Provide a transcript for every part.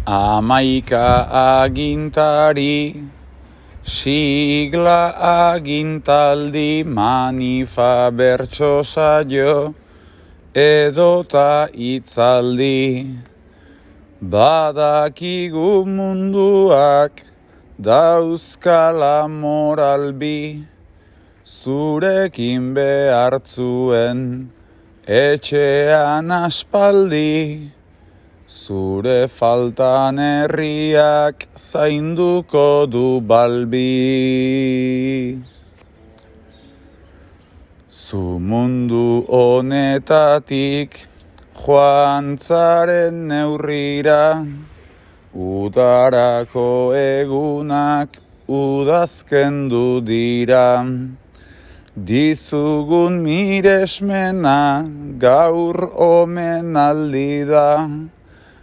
Hamaika agintari, sigla agintaldi, manifa bertso saio, edota hitzaldi. Badakigu munduak dauzkala moralbi, zurekin behartzuen etxean aspaldi. Zure faltan herriak zainduko du balbi. Zu mundu honetatik joan zaren neurrira, udarako egunak udazkendu dira. Dizugun miresmena gaur omenaldi da,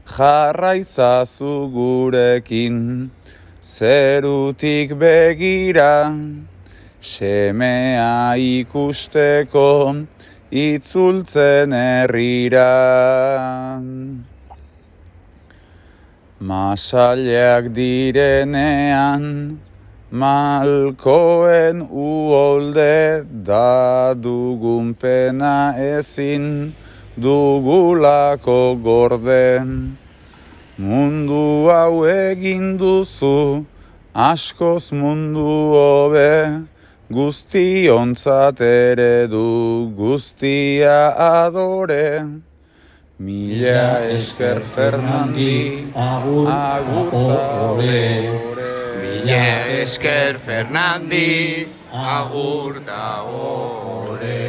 jarraizazu gurekin zerutik begira, semea ikusteko itzultzen herrira. Masaileak direnean, malkoen uholde da dugun pena ezin dugulako gorde. Mundu hau egin duzu, askoz mundu hobe, guztiontzat eredu, guztia adore. Mila esker Fernandi, agurta ore. Mila esker Fernandi, agurta ore.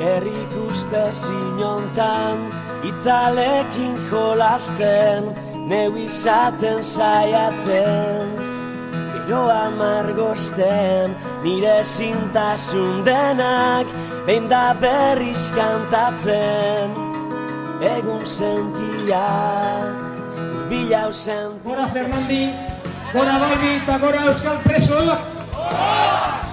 Herrik uste zinontan, itzalekin jolasten, neu izaten saiatzen, gero amargosten, nire zintasun denak, behin da berriz kantatzen, egun sentia, urbilau sentia. Gora Fernandi, gora Balbi eta gora Euskal Presoak!